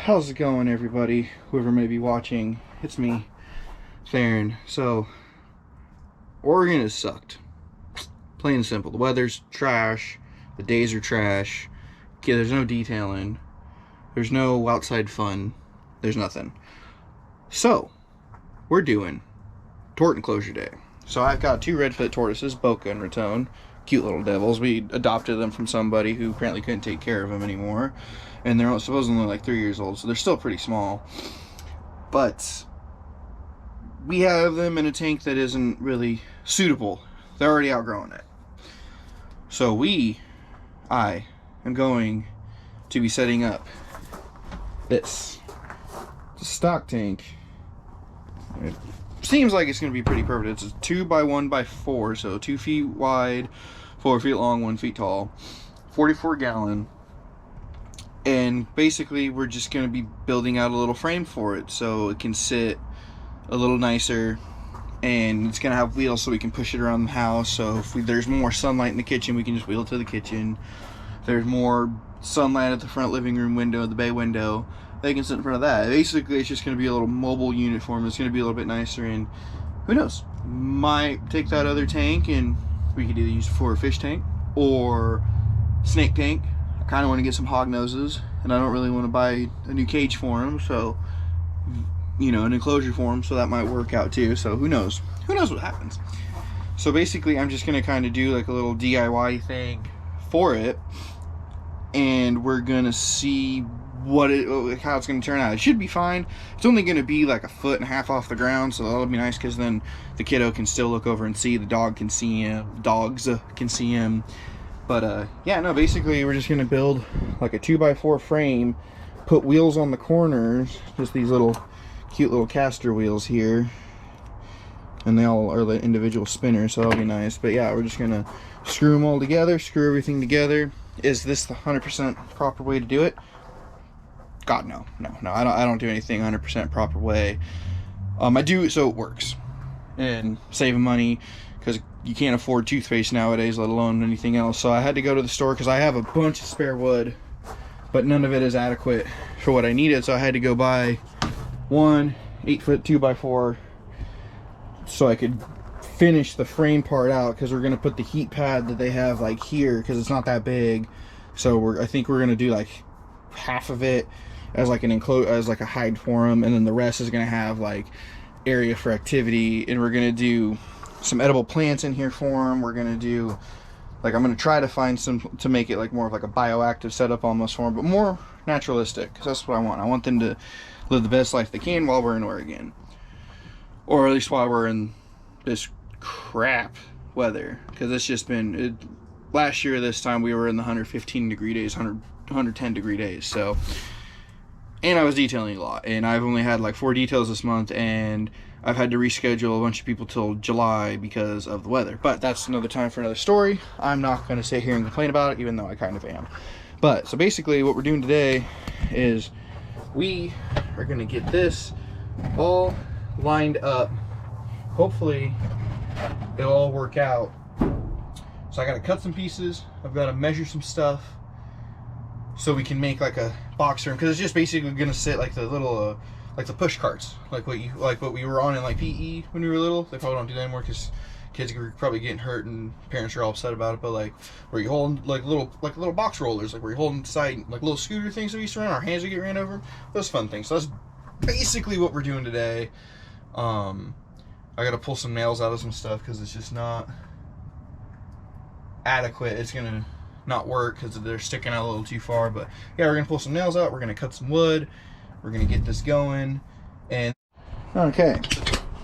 how's it going, everybody? Whoever may be watching, it's me, Theron. So, Oregon has sucked. Plain and simple. The weather's trash. The days are trash. Okay, there's no detailing. There's no outside fun. There's nothing. So, we're doing Tort Enclosure Day. So I've got two redfoot tortoises, Boca and Raton. Cute little devils. We adopted them from somebody who apparently couldn't take care of them anymore. And they're supposedly like 3 years old, so they're still pretty small. But we have them in a tank that isn't really suitable. They're already outgrowing it. So I am going to be setting up this stock tank. It seems like it's going to be pretty perfect. It's a 2x1x4, so 2 feet wide, 4 feet long, 1 foot tall, 44 gallon. And basically we're just going to be building out a little frame for it so it can sit a little nicer, and it's going to have wheels so we can push it around the house. So if there's more sunlight in the kitchen, we can just wheel it to the kitchen. If there's more sunlight at the front living room window, the bay window, they can sit in front of that. Basically it's just going to be a little mobile unit for them. It's going to be a little bit nicer, and who knows, might take that other tank and we could either use it for a fish tank or snake tank. I kind of want to get some hog noses, and I don't really want to buy a new cage for them, so, you know, an enclosure for them, so that might work out too. So who knows what happens. So basically I'm just going to kind of do like a little DIY thing for it, and we're going to see how it's going to turn out. It should be fine. It's only going to be like 1.5 feet off the ground, so that'll be nice, because then the kiddo can still look over and see. The dog can see him. Dogs can see him. But yeah, no, basically we're just going to build like a 2x4 frame, put wheels on the corners, just these little cute little caster wheels here, and they all are the individual spinners, so that'll be nice. But yeah, we're just going to screw them all together, screw everything together. Is this the 100% proper way to do it? God, no. I don't do anything 100% proper way. I do so it works, and saving money, because you can't afford toothpaste nowadays, let alone anything else. So I had to go to the store because I have a bunch of spare wood, but none of it is adequate for what I needed. So I had to go buy one 8-foot 2x4 so I could finish the frame part out, because we're gonna put the heat pad that they have like here, because it's not that big. So I think we're gonna do like half of it as like as like a hide for them, and then the rest is gonna have like area for activity. And we're gonna do some edible plants in here for them. We're gonna do like, I'm gonna try to find some to make it like more of like a bioactive setup almost for them, but more naturalistic, because that's what I want. I want them to live the best life they can while we're in Oregon, or at least while we're in this crap weather, because it's just been last year this time we were in the 115 degree days, 110 degree days. So, and I was detailing a lot, and I've only had like 4 details this month, and I've had to reschedule a bunch of people till July because of the weather. But that's another time for another story. I'm not going to sit here and complain about it, even though I kind of am. But so basically what we're doing today is we are going to get this all lined up. Hopefully it'll all work out. So I got to cut some pieces. I've got to measure some stuff so we can make like a box room, because it's just basically going to sit like the little like the push carts, like what we were on in like PE when we were little. They probably don't do that anymore because kids are probably getting hurt and parents are all upset about it. But like where you hold like little box rollers, like where you're holding side like little scooter things that we used to run, our hands would get ran over. Those fun things. So that's basically what we're doing today. I got to pull some nails out of some stuff because it's just not adequate. It's gonna not work because they're sticking out a little too far. But yeah, we're gonna pull some nails out. We're gonna cut some wood. We're gonna get this going. And okay,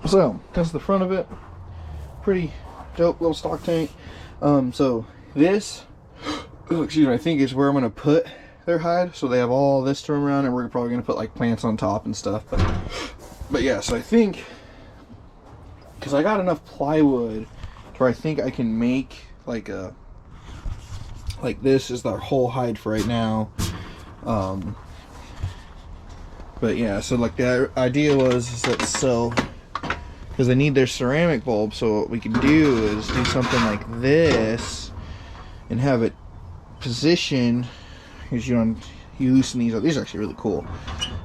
so that's the front of it. Pretty dope little stock tank. So this, excuse me, I think is where I'm gonna put their hide. So they have all this to run around, and we're probably gonna put like plants on top and stuff. But yeah, so I think, because I got enough plywood to where I think I can make like this is the whole hide for right now. But yeah, so like the idea was that, so because they need their ceramic bulb, so what we can do is do something like this and have it positioned, because you loosen these up. These are actually really cool.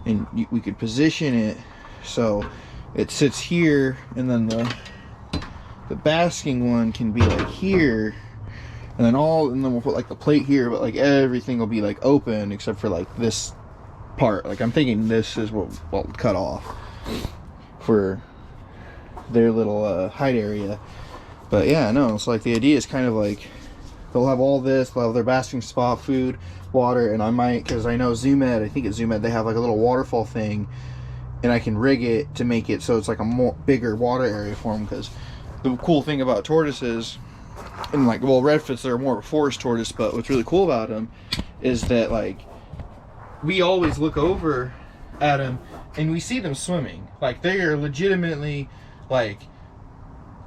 and we could position it so it sits here, and then the basking one can be like here, and then we'll put like the plate here, but like everything will be like open except for like this part. Like I'm thinking this is what we'll cut off for their little hide area. But yeah, no, so like the idea is kind of like they'll have all this, they'll have their basking spot, food, water, and I might, because I know ZoomEd, I think at ZoomEd they have like a little waterfall thing, and I can rig it to make it so it's like a bigger water area for them. Because the cool thing about tortoises, and like, well, redfoots, they're more of a forest tortoise, but what's really cool about them is that like we always look over at them and we see them swimming. Like they are legitimately like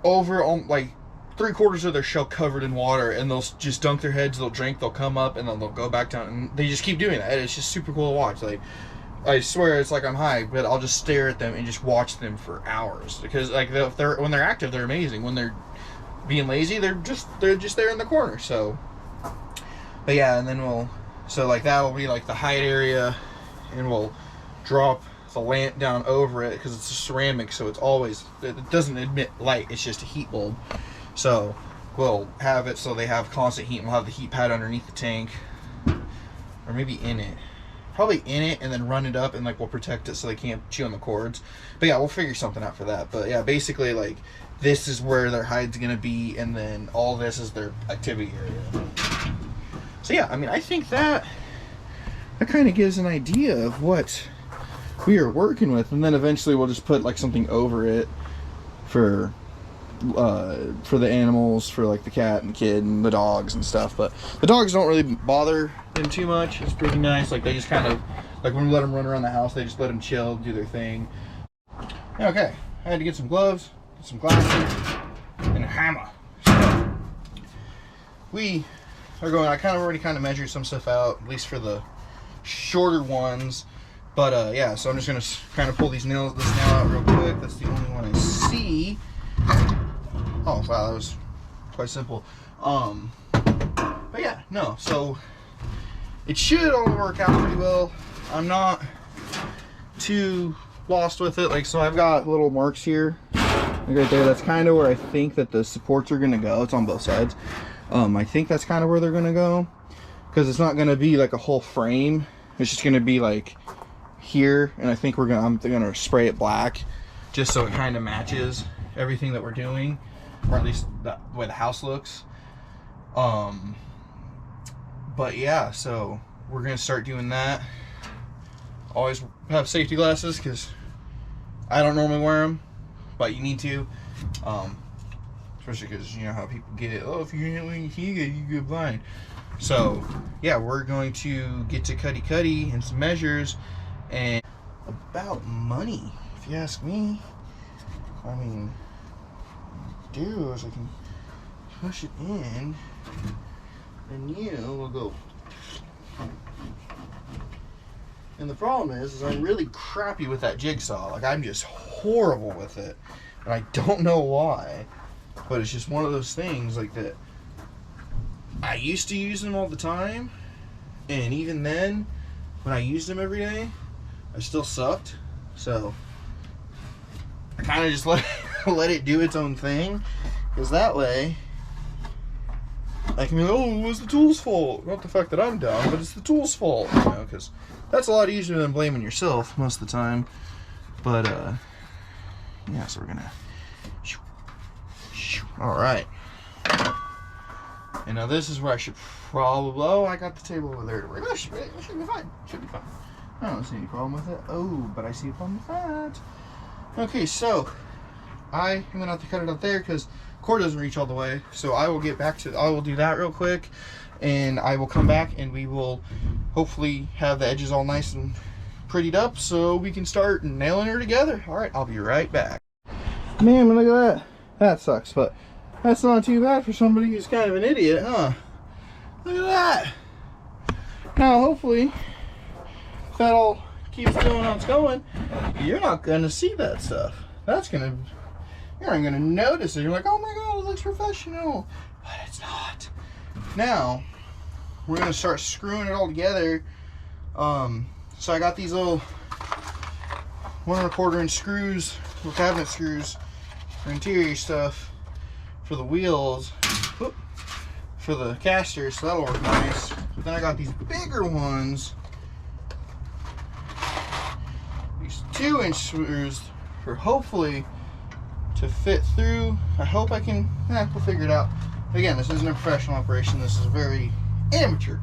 over on like 3/4 of their shell covered in water, and they'll just dunk their heads, they'll drink, they'll come up, and then they'll go back down, and they just keep doing that. It's just super cool to watch. Like I swear it's like I'm high, but I'll just stare at them and just watch them for hours, because like when they're active, they're amazing. When they're being lazy, they're just there in the corner. So but yeah, and then so like that'll be like the hide area, and we'll drop the lamp down over it because it's a ceramic, so it doesn't emit light, it's just a heat bulb. So we'll have it so they have constant heat, and we'll have the heat pad underneath the tank, or maybe in it, probably in it, and then run it up, and like we'll protect it so they can't chew on the cords. But yeah, we'll figure something out for that. But yeah, basically like this is where their hide's gonna be, and then all this is their activity area. So yeah, I mean, I think that kind of gives an idea of what we are working with, and then eventually we'll just put like something over it for the animals, for like the cat and the kid and the dogs and stuff. But the dogs don't really bother them too much. It's pretty nice. Like they just kind of, like when we let them run around the house, they just let them chill, do their thing. Okay, I had to get some gloves, get some glasses, and a hammer. So we are going, I already measured some stuff out, at least for the shorter ones. But yeah, so I'm just gonna kind of pull this nail out real quick. That's the only one I see. Oh wow, that was quite simple. But yeah, no, so it should all work out pretty well. I'm not too lost with it. Like, so I've got little marks here, like right there. That's kind of where I think that the supports are gonna go. It's on both sides. I think that's kind of where they're gonna go, because it's not gonna be like a whole frame. It's just gonna be like here, and I think I'm gonna spray it black just so it kind of matches everything that we're doing, or at least the way the house looks. But yeah, so we're gonna start doing that. Always have safety glasses because I don't normally wear them, but you need to, especially because you know how people get it. Oh, if you get blind. So yeah, we're going to get to cutty and some measures. And about money, if you ask me, I mean, do is I can push it in, and you will go. And the problem is I'm really crappy with that jigsaw. Like, I'm just horrible with it, and I don't know why, but it's just one of those things like that. I used to use them all the time, and even then, when I used them every day, I still sucked. So I kind of just let it do its own thing, because that way I can be like, oh, it was the tool's fault. Not the fact that I'm dumb, but it's the tool's fault, you know, because that's a lot easier than blaming yourself most of the time. But yeah, so we're gonna all right. And now this is where I should probably, oh, I got the table over there to work. That should be fine. Should be fine. I don't see any problem with it. Oh, but I see a problem with that. Okay, so I am gonna have to cut it up there because cord doesn't reach all the way. So I will do that real quick, and I will come back and we will hopefully have the edges all nice and prettied up so we can start nailing her together. All right, I'll be right back. Man, look at that. That sucks, but that's not too bad for somebody who's kind of an idiot, huh? Look at that. Now, hopefully, if that all keeps going how it's going, you're not going to see that stuff. You're not going to notice it. You're like, oh my God, it looks professional. But it's not. Now, we're going to start screwing it all together. So I got these little 1¼ inch screws, or cabinet screws for interior stuff for the wheels, for the casters, so that'll work nice. But then I got these bigger ones, these 2-inch screws for hopefully to fit through. I hope I can, we'll figure it out. Again, this isn't a professional operation, this is a very amateur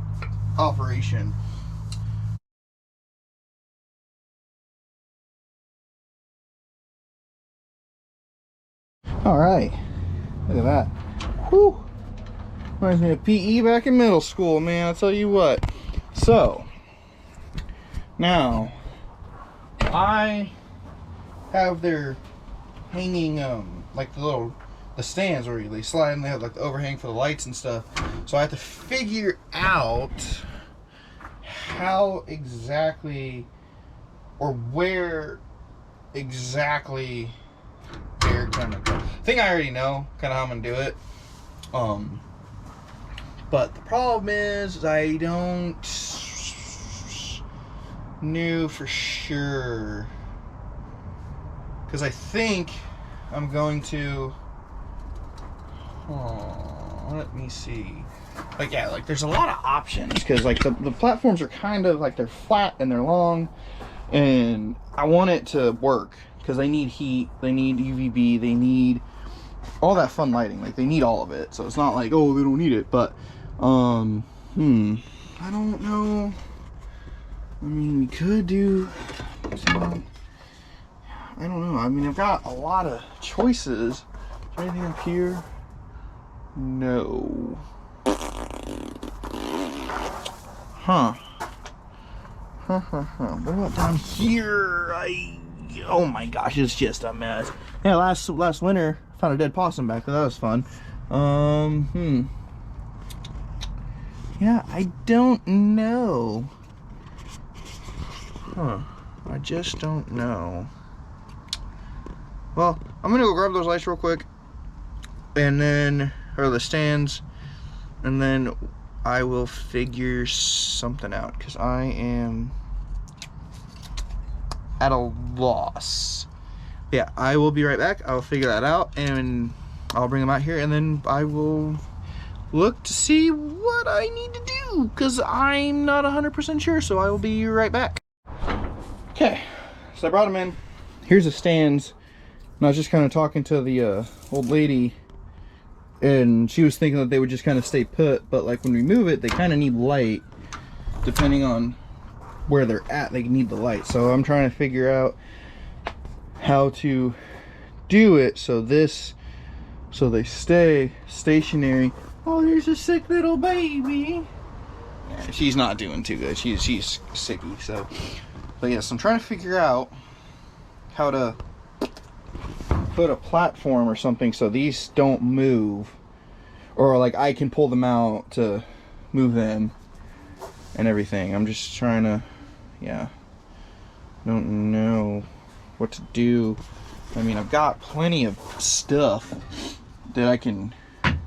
operation. All right, look at that. Whew. Reminds me of PE back in middle school, man, I'll tell you what. So, now, I have their hanging, like the stands where they slide and they have like the overhang for the lights and stuff. So I have to figure out how exactly, or where exactly they're gonna go. I think I already know kind of how I'm gonna do it. But the problem is I don't know for sure, because I think I'm going to, let me see, like, yeah, like there's a lot of options, because like the platforms are kind of like, they're flat and they're long, and I want it to work because they need heat, they need UVB, they need all that fun lighting, like they need all of it. So it's not like, oh, they don't need it, but I don't know. I mean, we could do, I don't know. I mean, I've got a lot of choices. Is there anything up here? No. Huh. What about down here? Oh my gosh, it's just a mess. Yeah, last winter, I found a dead possum back there. That was fun. Yeah, I don't know. I just don't know. Well, I'm gonna go grab those lights real quick, and then, or the stands, and then I will figure something out, because I am at a loss. Yeah, I will be right back. I'll figure that out, and I'll bring them out here, and then I will look to see what I need to do, because I'm not 100% sure, so I will be right back. Okay, so I brought them in. Here's the stands. And I was just kind of talking to the old lady, and she was thinking that they would just kind of stay put, but like when we move it, they kind of need light. Depending on where they're at, they need the light. So I'm trying to figure out how to do it so they stay stationary. Oh, there's a sick little baby. Yeah, she's not doing too good. She's sicky. So, but yes, I'm trying to figure out how to put a platform or something so these don't move, or like I can pull them out to move them and everything. I'm just trying to, yeah, don't know what to do. I mean, I've got plenty of stuff that I can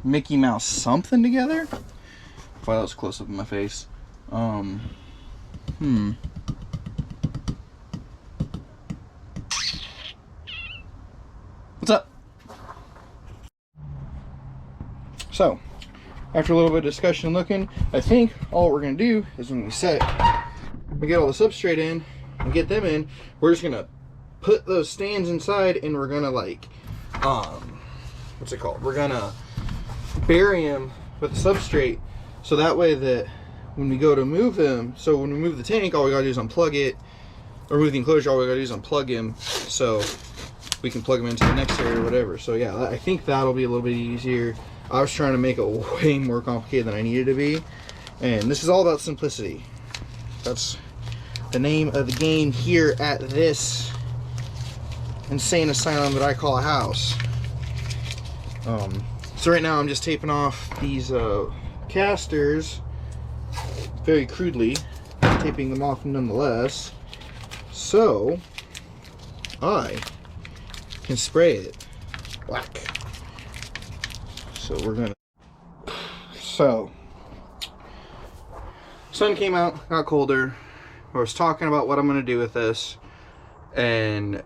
Mickey Mouse something together. Wow, that was close up in my face. What's up? So, after a little bit of discussion and looking, I think all we're gonna do is when we set it, we get all the substrate in and get them in, we're just gonna put those stands inside, and we're gonna like, what's it called? We're gonna bury them with the substrate, so that way that when we go to move them, so when we move the tank, all we gotta do is unplug it, or move the enclosure, all we gotta do is unplug him, so we can plug them into the next area or whatever. So yeah, I think that'll be a little bit easier. I was trying to make it way more complicated than I needed to be, and this is all about simplicity. That's the name of the game here at this insane asylum that I call a house. So right now I'm just taping off these casters very crudely, taping them off nonetheless, so I can spray it black. So we're gonna, so sun came out, got colder. I was talking about what I'm gonna do with this, and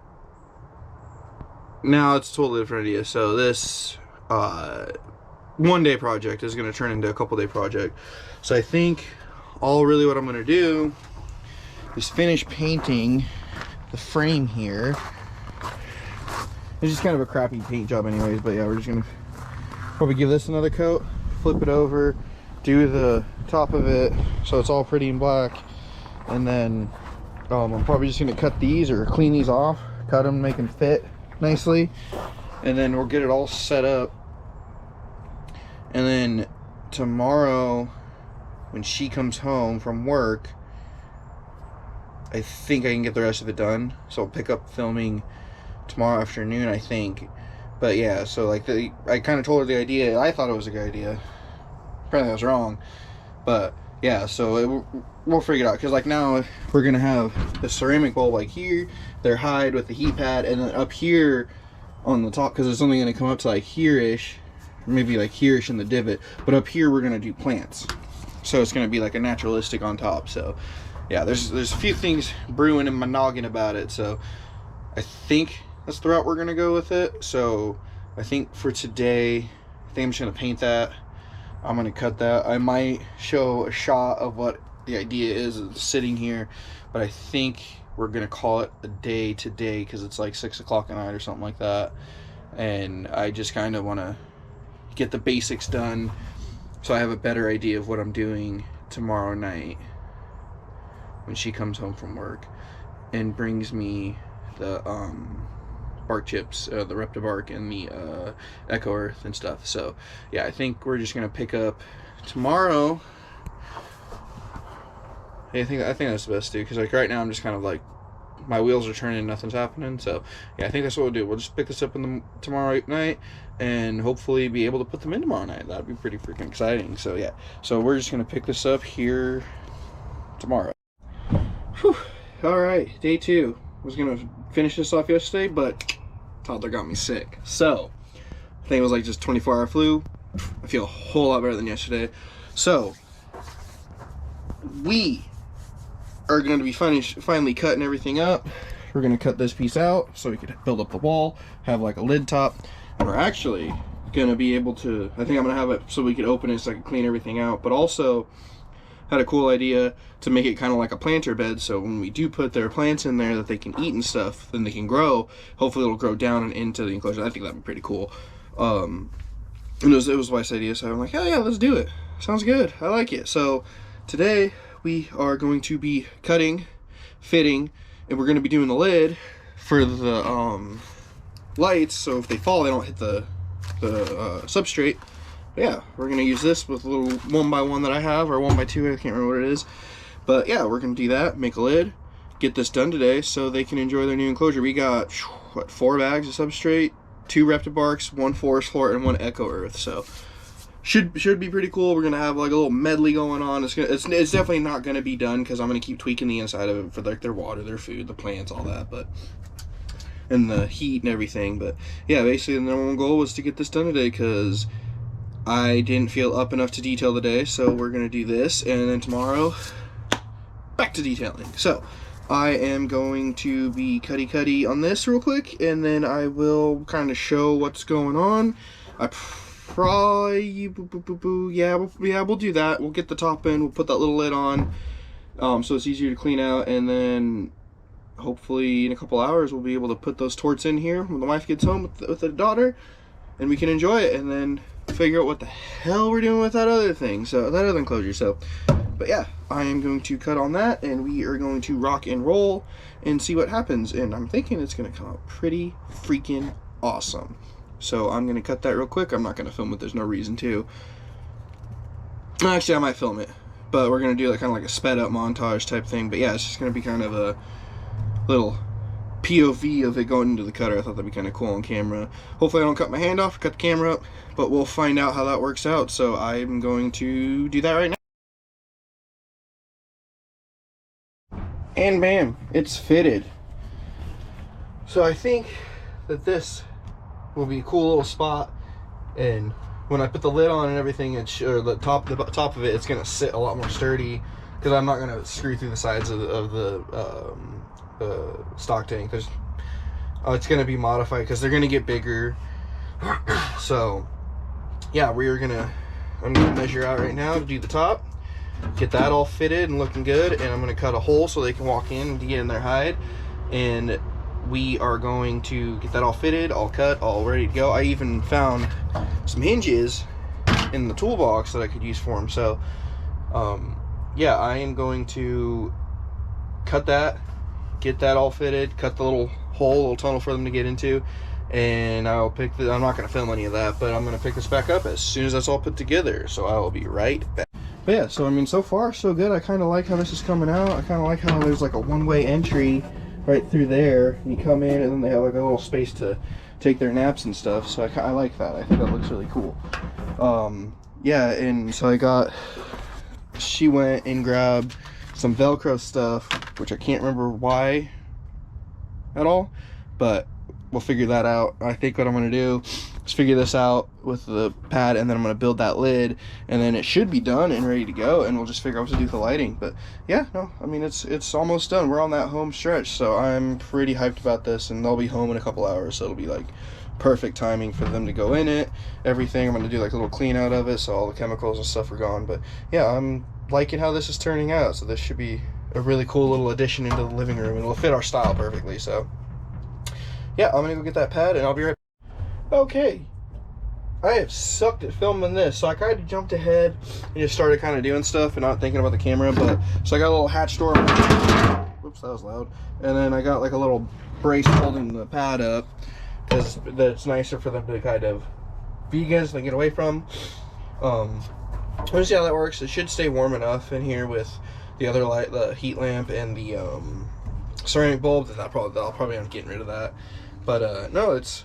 now it's a totally different idea. So this one-day project is going to turn into a couple-day project. So I think really what I'm going to do is finish painting the frame here. It's just kind of a crappy paint job anyways, but yeah, we're just going to probably give this another coat, flip it over, do the top of it so it's all pretty and black, and then I'm probably just going to cut these or clean these off, cut them, make them fit nicely, and then we'll get it all set up. And then tomorrow when she comes home from work, I think I can get the rest of it done, so I'll pick up filming tomorrow afternoon, I think. But yeah, so like I kind of told her the idea. I thought it was a good idea. Apparently I was wrong, but yeah, so we'll figure it out, because like now we're gonna have the ceramic bowl like here, their hide with the heat pad, and then up here on the top, because it's only gonna come up to like here-ish, maybe like here-ish in the divot, but up here we're gonna do plants, so it's gonna be like a naturalistic on top. So yeah, there's a few things brewing in my noggin about it, so I think that's the route we're gonna go with it. So I think for today, I think I'm just gonna paint that. I'm gonna cut that. I might show a shot of what the idea is sitting here, but I think we're gonna call it a day today, because it's like 6 o'clock at night or something like that, and I just kind of want to get the basics done so I have a better idea of what I'm doing tomorrow night when she comes home from work and brings me the bark chips, the Reptibark and the Echo Earth and stuff. So yeah, I think we're just gonna pick up tomorrow. I think that's the best, too, because like right now I'm just kind of like, my wheels are turning, nothing's happening. So yeah, I think that's what we'll do. We'll just pick this up tomorrow night and hopefully be able to put them in tomorrow night. That'd be pretty freaking exciting. So yeah, so we're just gonna pick this up here tomorrow. Whew. All right, day 2. I was gonna finish this off yesterday, but toddler got me sick. So I think it was like just 24-hour flu. I feel a whole lot better than yesterday. So we are going to be finally cutting everything up. We're going to cut this piece out so we could build up the wall, have like a lid top, and we're actually going to be able to, I think I'm going to have it so we could open it so I can clean everything out, but also had a cool idea to make it kind of like a planter bed, so when we do put their plants in there that they can eat and stuff, then they can grow. Hopefully it'll grow down and into the enclosure. I think that'd be pretty cool. And it was Wife's idea, so I'm like, hell yeah, let's do it. Sounds good. I like it. So today we are going to be cutting, fitting, and we're going to be doing the lid for the lights, so if they fall they don't hit the substrate. But yeah, we're going to use this with a little 1x1 that I have, or 1x2, I can't remember what it is. But yeah, we're going to do that, make a lid, get this done today so they can enjoy their new enclosure. We got, what, 4 bags of substrate, 2 Reptibarks, 1 Forest Floor, and 1 Echo Earth. So should be pretty cool. We're gonna have like a little medley going on. It's definitely not gonna be done because I'm gonna keep tweaking the inside of it for like their water, their food, the plants, all that, but and the heat and everything. But yeah, basically the number one goal was to get this done today because I didn't feel up enough to detail today. So we're gonna do this, and then tomorrow back to detailing. So I am going to be cutty on this real quick, and then I will kind of show what's going on. I probably, yeah, we'll do that. We'll get the top in, we'll put that little lid on, so it's easier to clean out, and then hopefully in a couple hours we'll be able to put those torts in here when the wife gets home with the daughter, and we can enjoy it, and then figure out what the hell we're doing with that other thing, so that other enclosure. So, but yeah, I am going to cut on that, and we are going to rock and roll and see what happens, and I'm thinking it's going to come out pretty freaking awesome. So I'm going to cut that real quick. I'm not going to film it. There's no reason to. Actually, I might film it. But we're going to do like kind of like a sped up montage type thing. But yeah, it's just going to be kind of a little POV of it going into the cutter. I thought that'd be kind of cool on camera. Hopefully I don't cut my hand off or cut the camera up. But we'll find out how that works out. So I'm going to do that right now. And bam, it's fitted. So I think that this will be a cool little spot, and when I put the lid on and everything, or the top of it, it's gonna sit a lot more sturdy because I'm not gonna screw through the sides of the stock tank. There's it's gonna be modified because they're gonna get bigger. So yeah, I'm gonna measure out right now to do the top, get that all fitted and looking good, and I'm gonna cut a hole so they can walk in and get in their hide. And we are going to get that all fitted, all cut, all ready to go. I even found some hinges in the toolbox that I could use for them. So yeah, I am going to cut that, get that all fitted, cut the little tunnel for them to get into, and I'll pick I'm not going to film any of that, but I'm going to pick this back up as soon as that's all put together. So I will be right back. But yeah, so I mean, so far so good. I kind of like how this is coming out. I kind of like how there's like a one-way entry right through there. You come in and then they have like a little space to take their naps and stuff. So I like that. I think that looks really cool. Yeah, and so she went and grabbed some Velcro stuff, which I can't remember why at all, but we'll figure that out. I think what I'm going to do is figure this out with the pad, and then I'm going to build that lid, and then it should be done and ready to go, and we'll just figure out what to do with the lighting. But yeah, no, I mean, it's almost done. We're on that home stretch, so I'm pretty hyped about this, and they'll be home in a couple hours, so it'll be like perfect timing for them to go in it, everything. I'm going to do like a little clean out of it so all the chemicals and stuff are gone. But yeah, I'm liking how this is turning out, so this should be a really cool little addition into the living room, and it'll fit our style perfectly. So yeah, I'm gonna go get that pad and I'll be right back. Okay, I have sucked at filming this, so I kind of jumped ahead and just started kind of doing stuff and not thinking about the camera. But so I got a little hatch door, whoops, that was loud, and then I got like a little brace holding the pad up because that's nicer for them to kind of vegans and get away from. Let's see how that works. It should stay warm enough in here with the other light, the heat lamp, and the ceramic bulb. I'll probably end up getting rid of that. But no, it's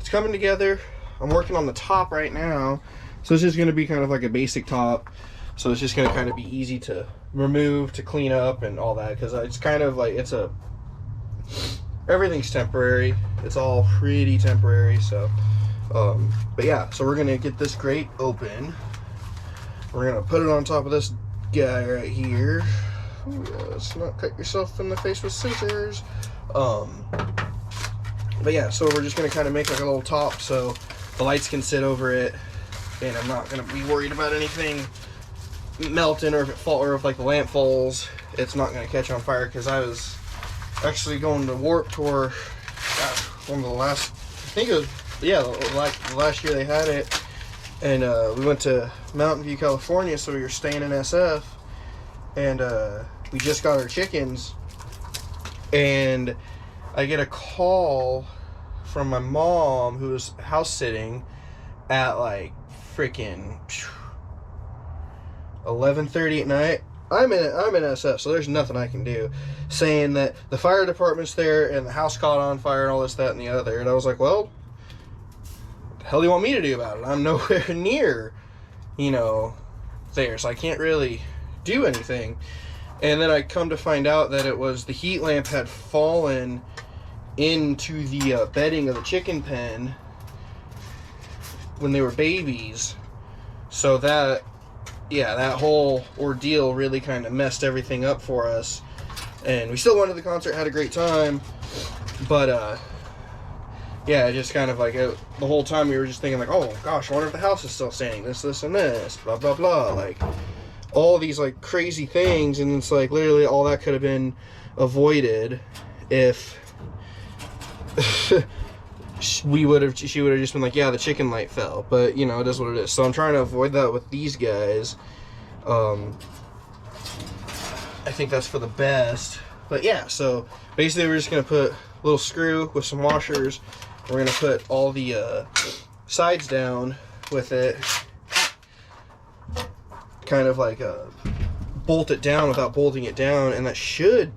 coming together. I'm working on the top right now, so it's just going to be kind of like a basic top. So it's just going to kind of be easy to remove, to clean up, and all that, because it's kind of like everything's temporary. It's all pretty temporary. So but yeah, so we're going to get this grate open. We're going to put it on top of this guy right here. Ooh, let's not cut yourself in the face with scissors. But yeah, so we're just going to kind of make like a little top so the lights can sit over it, and I'm not going to be worried about anything melting, or if like the lamp falls, it's not going to catch on fire. Because I was actually going to Warp Tour, one of the last, I think it was, yeah, the last year they had it, and we went to Mountain View, California, so we were staying in SF, and we just got our chickens, and I get a call from my mom, who was house sitting, at like freaking 11:30 at night. I'm in SF, so there's nothing I can do, saying that the fire department's there and the house caught on fire and all this, that, and the other. And I was like, well, what the hell do you want me to do about it? I'm nowhere near, there, so I can't really do anything. And then I come to find out that it was the heat lamp had fallen into the bedding of the chicken pen when they were babies. So that whole ordeal really kind of messed everything up for us. And we still went to the concert, had a great time, but yeah, just kind of like the whole time we were just thinking like, oh gosh, I wonder if the house is still standing, this and this, blah blah blah, like all these like crazy things. And it's like literally all that could have been avoided if she would have just been like, yeah, the chicken light fell. But it is what it is. So I'm trying to avoid that with these guys. I think that's for the best. But yeah, so basically we're just gonna put a little screw with some washers. We're gonna put all the sides down with it, kind of like bolt it down without bolting it down, and that should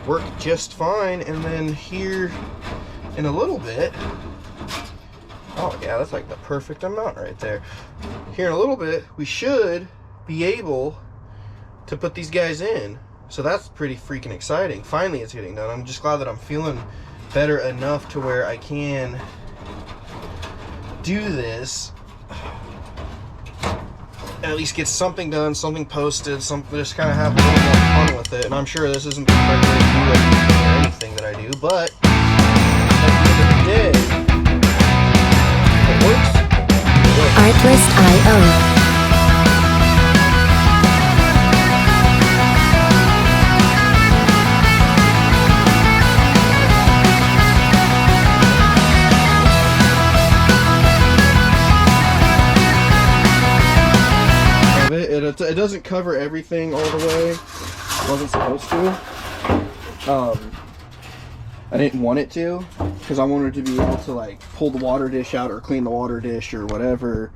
work just fine. And then here in a little bit, oh yeah, that's like the perfect amount right there. Here in a little bit, we should be able to put these guys in. So that's pretty freaking exciting. Finally it's getting done. I'm just glad that I'm feeling better enough to where I can do this at least get something done, something posted, something, just kind of have a little more fun with it. And I'm sure this isn't the correct way to do anything that I do, but at the end of the day, it works. Artlist.io. It doesn't cover everything all the way. It wasn't supposed to. I didn't want it to, because I wanted to be able to like pull the water dish out or clean the water dish or whatever,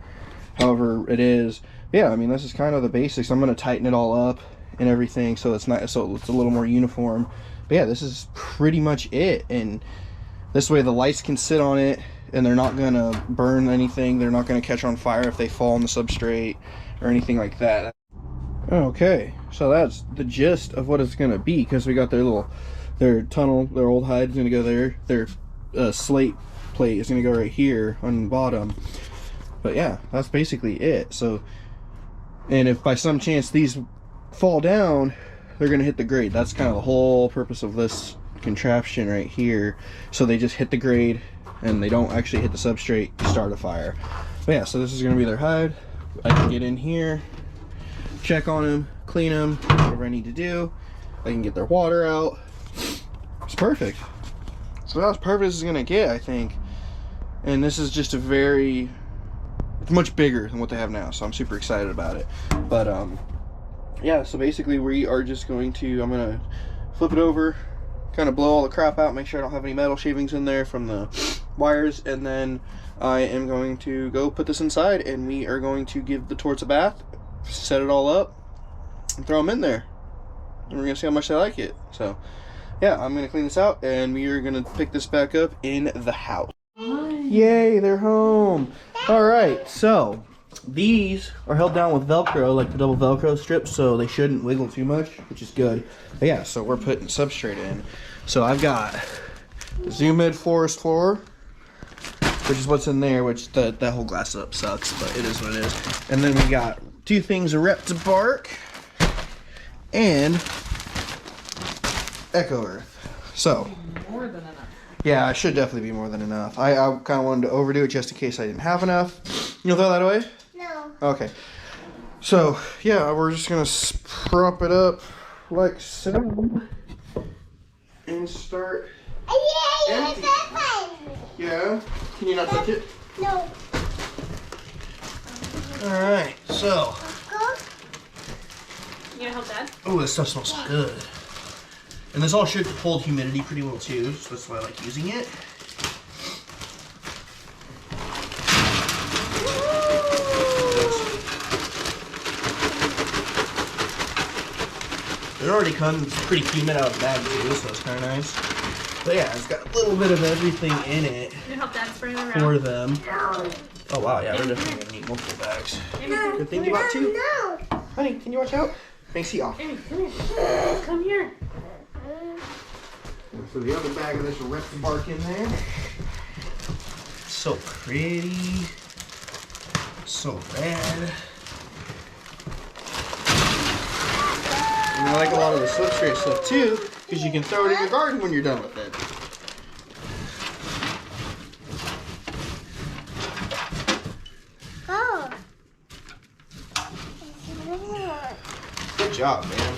however it is. Yeah, I mean, this is kind of the basics. I'm going to tighten it all up and everything so it's not, so it's a little more uniform. But yeah, this is pretty much it. And this way the lights can sit on it and they're not going to burn anything. They're not going to catch on fire if they fall on the substrate or anything like that. Okay, so that's the gist of what it's going to be, because we got their tunnel, their old hide is going to go there. Their slate plate is going to go right here on the bottom. But yeah, that's basically it. So, and if by some chance these fall down, they're going to hit the grade. That's kind of the whole purpose of this contraption right here. So they just hit the grade and they don't actually hit the substrate to start a fire. But yeah, so this is going to be their hide. I can get in here, check on them, clean them, whatever I need to do. I can get their water out. It's perfect. So that's perfect as it's gonna get, I think. And this is just it's much bigger than what they have now, so I'm super excited about it. But yeah, so basically we are just going to, I'm gonna flip it over, kind of blow all the crap out, make sure I don't have any metal shavings in there from the wires, and then I am going to go put this inside, and we are going to give the Torts a bath, set it all up, and throw them in there. And we're going to see how much they like it. So, yeah, I'm going to clean this out, and we are going to pick this back up in the house. Yay, they're home. All right, so these are held down with Velcro, like the double Velcro strips, so they shouldn't wiggle too much, which is good. But yeah, so we're putting substrate in. So I've got Zoom Ed Forest Floor, which is what's in there, which that whole glass up sucks, but it is what it is. And then we got two things of Rep to Bark and Echo Earth. So More than enough. yeah, I should definitely be more than enough. I kind of wanted to overdo it just in case I didn't have enough. You gonna throw that away? No. Okay. So yeah, we're just gonna prop it up like so and start. Yeah, Empty. that's fine. Yeah. Can you not touch it? No. All right. So. Go. You gonna help Dad? Oh, this stuff smells good. And this all should hold humidity pretty well too, so that's why I like using it. It already comes pretty humid out of the bag too, so it's kind of nice. But yeah, it's got a little bit of everything in it You gonna help Dad spray them for around? them. Oh wow, yeah, we're definitely gonna need multiple bags. No. Good thing you bought two. No. Honey, can you watch out? Thanks, see off. Amy, come here. Come here. So the other bag of this will rip the bark in there. So pretty. So red. And I like a lot of the substrate stuff too, because you can throw it in your garden when you're done with it. Go. Good job, man.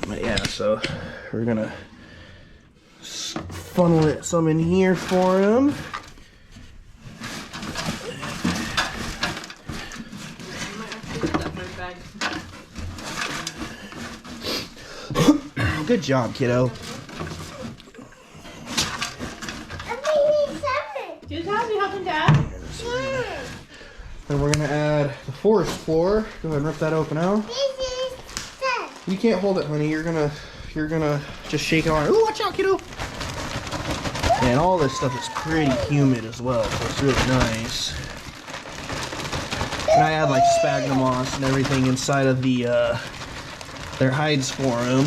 But yeah, so we're gonna funnel it some in here for him. Good job, kiddo. Good job, you helping Dad? Then we're gonna add the forest floor. Go ahead and rip that open out. You can't hold it, honey. You're gonna just shake it on. Ooh, watch out, kiddo. And all this stuff is pretty humid as well, so it's really nice. And I add like sphagnum moss and everything inside of the their hides for them.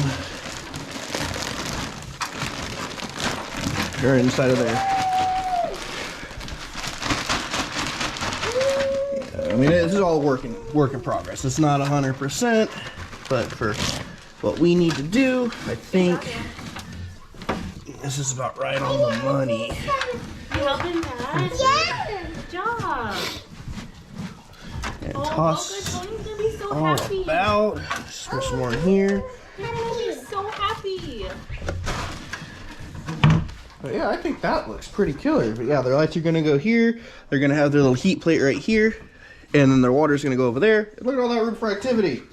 Or inside of there. Yeah. I mean, this is all work in progress. It's not 100%, but for what we need to do, I think this is about right on the money. You helping Dad? Yeah. Good job. And Oh, toss Tony's gonna be so all happy. about. Switch some more in here. He's gonna be so happy. But yeah, I think that looks pretty killer. But yeah, their lights are gonna go here. They're gonna have their little heat plate right here, and then their water's gonna go over there. Look at all that room for activity.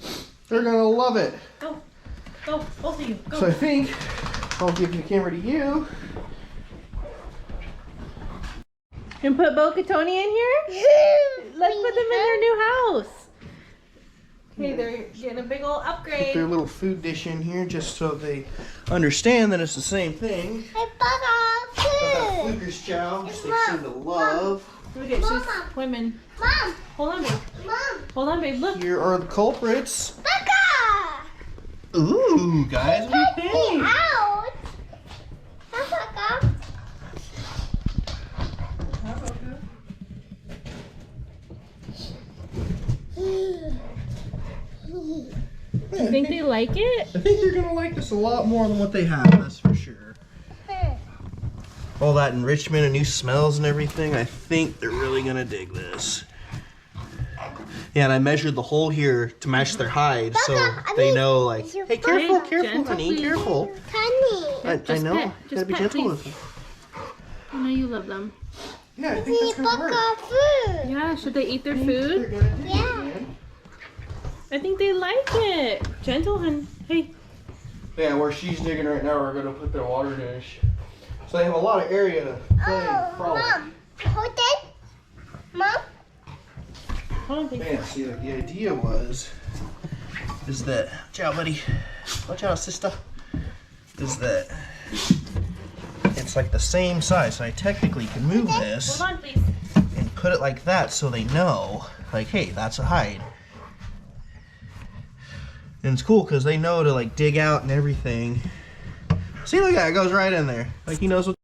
They're gonna love it. Go, both of you, go. So I think I'll give the camera to you. And put Bo-Katoni in here? Let's put them in their new house. Okay, they're getting a big old Put upgrade. their little food dish in here just so they understand that it's the same thing. I bought That food. Fluker's chow, which they seem to love. Look at she's swimming. Mom, Hold on, babe. Mom, Hold on, babe. Look. Here are the culprits. Baka. Ooh, guys, what do you Get me think? out. Baka. You think they like it? I think they're gonna like this a lot more than what they have, that's for sure. All that enrichment and new smells and everything, I think they're really gonna dig this. Yeah, and I measured the hole here to match their hide, so they know, like, hey, careful, Hey, careful, gentle, honey, please. careful. Honey. I Just know, pet, gotta just be pet, gentle please. with them. I know you love them. Yeah, I think that's gonna work. Baka food. Yeah, should they eat their They're food? gonna dig it, Yeah. man. I think they like it. Gentle, hun. Hey. Yeah, where she's digging right now, we're gonna put their water dish. So they have a lot of area to play and Oh, frolic. Mom. Hold it. Mom. Hold on, babe. Man, see, like, the idea is that, watch out, buddy, watch out, sister, is that it's like the same size, so I technically can move this Hold on, please. and put it like that so they know, like, hey, that's a hide. And it's cool because they know to, like, dig out and everything. See, look at that, it goes right in there, like he knows what.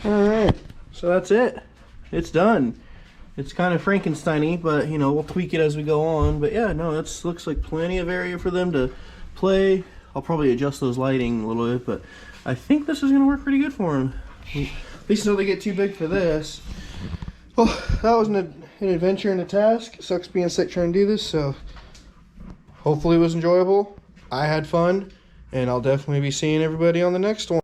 Alright, so that's it, it's done. It's kind of Frankenstein-y, but you know, we'll tweak it as we go on. But yeah, no, that looks like plenty of area for them to play. I'll probably adjust those lighting a little bit, but I think this is going to work pretty good for them. At least until they get too big for this. Well, that was an adventure and a task. It sucks being sick trying to do this, so hopefully it was enjoyable. I had fun, and I'll definitely be seeing everybody on the next one.